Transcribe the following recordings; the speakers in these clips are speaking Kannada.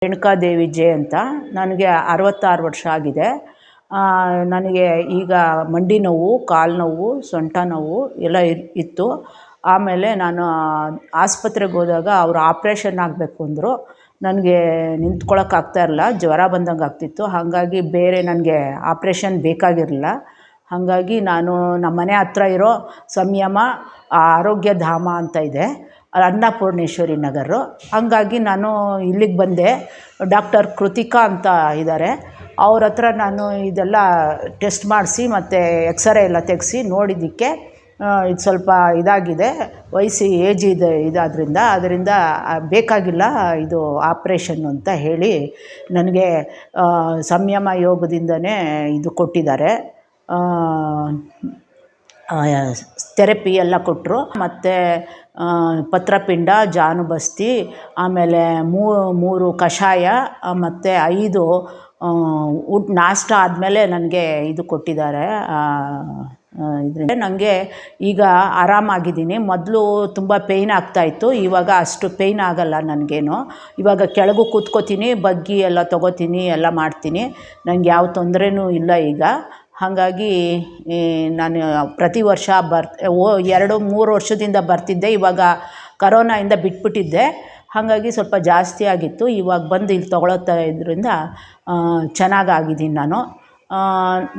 ರೇಣುಕಾದೇವಿ ಜೆ ಅಂತ. ನನಗೆ 66 ವರ್ಷ ಆಗಿದೆ. ನನಗೆ ಈಗ ಮಂಡಿ ನೋವು, ಕಾಲು ನೋವು, ಸೊಂಟ ನೋವು ಎಲ್ಲ ಇತ್ತು. ಆಮೇಲೆ ನಾನು ಆಸ್ಪತ್ರೆಗೆ ಹೋದಾಗ ಅವರು ಆಪ್ರೇಷನ್ ಆಗಬೇಕು ಅಂದರು. ನನಗೆ ನಿಂತ್ಕೊಳ್ಳೋಕ್ಕಾಗ್ತಾಯಿರಲಿಲ್ಲ, ಜ್ವರ ಬಂದಂಗೆ ಆಗ್ತಿತ್ತು. ಹಾಗಾಗಿ ಬೇರೆ ನನಗೆ ಆಪ್ರೇಷನ್ ಬೇಕಾಗಿರಲಿಲ್ಲ. ಹಾಗಾಗಿ ನಾನು ನಮ್ಮ ಮನೆ ಹತ್ರ ಇರೋ ಸಂಯಮ ಆರೋಗ್ಯ ಧಾಮ ಅಂತ ಇದೆ, ಅನ್ನಪೂರ್ಣೇಶ್ವರಿ ನಗರ. ಹಾಗಾಗಿ ನಾನು ಇಲ್ಲಿಗೆ ಬಂದೆ. ಡಾಕ್ಟರ್ ಕೃತಿಕಾ ಅಂತ ಇದ್ದಾರೆ, ಅವ್ರ ಹತ್ರ ನಾನು ಇದೆಲ್ಲ ಟೆಸ್ಟ್ ಮಾಡಿಸಿ ಮತ್ತು ಎಕ್ಸರೇ ಎಲ್ಲ ತೆಗೆಸಿ ನೋಡಿದ್ದಕ್ಕೆ ಇದು ಸ್ವಲ್ಪ ಇದಾಗಿದೆ, ವಯಸ್ಸು ಏಜ್ ಅದರಿಂದ ಬೇಕಾಗಿಲ್ಲ ಇದು ಆಪ್ರೇಷನ್ನು ಅಂತ ಹೇಳಿ ನನಗೆ ಸಂಯಮ ಯೋಗದಿಂದನೇ ಇದು ಕೊಟ್ಟಿದ್ದಾರೆ. ಥೆರಪಿ ಎಲ್ಲ ಕೊಟ್ಟರು. ಮತ್ತು ಪತ್ರಪಿಂಡ, ಜಾನುಬಸ್ತಿ, ಆಮೇಲೆ 3 ಕಷಾಯ ಮತ್ತು 5 ನಾಷ್ಟ ಆದಮೇಲೆ ನನಗೆ ಇದು ಕೊಟ್ಟಿದ್ದಾರೆ. ಇದರಿಂದ ನನಗೆ ಈಗ ಆರಾಮಾಗಿದ್ದೀನಿ. ಮೊದಲು ತುಂಬ ಪೇಯ್ನ್ ಆಗ್ತಾಯಿತ್ತು, ಇವಾಗ ಅಷ್ಟು ಪೇಯ್ನ್ ಆಗೋಲ್ಲ ನನಗೇನು. ಇವಾಗ ಕೆಳಗೂ ಕೂತ್ಕೋತೀನಿ, ಬಗ್ಗಿ ಎಲ್ಲ ತೊಗೋತೀನಿ, ಎಲ್ಲ ಮಾಡ್ತೀನಿ. ನನಗೆ ಯಾವ ತೊಂದರೆನೂ ಇಲ್ಲ ಈಗ. ಹಾಗಾಗಿ ನಾನು ಪ್ರತಿ ವರ್ಷ 2-3 ವರ್ಷದಿಂದ ಬರ್ತಿದ್ದೆ. ಇವಾಗ ಕರೋನಾಯಿಂದ ಬಿಟ್ಬಿಟ್ಟಿದ್ದೆ. ಹಾಗಾಗಿ ಸ್ವಲ್ಪ ಜಾಸ್ತಿ ಆಗಿತ್ತು. ಇವಾಗ ಬಂದು ಇಲ್ಲಿ ತೊಗೊಳ್ತಾ ಇದರಿಂದ ಚೆನ್ನಾಗಾಗಿದ್ದೀನಿ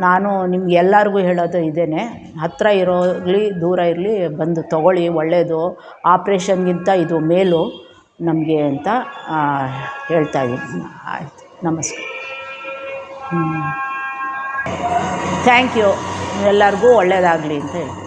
ನಾನು ನಿಮ್ಗೆ ಎಲ್ಲರಿಗೂ ಹೇಳೋದು ಇದೇನೆ, ಹತ್ತಿರ ಇರಲಿ ದೂರ ಇರಲಿ ಬಂದು ತೊಗೊಳ್ಳಿ, ಒಳ್ಳೆಯದು. ಆಪ್ರೇಷನ್ಗಿಂತ ಇದು ಮೇಲು ನಮಗೆ ಅಂತ ಹೇಳ್ತಾಯಿದ್ದೀನಿ. ಆಯಿತು, ನಮಸ್ಕಾರ. Thank you. ಎಲ್ಲರಿಗೂ ಒಳ್ಳೆಯದಾಗಲಿ ಅಂತ ಹೇಳ್ತೀನಿ.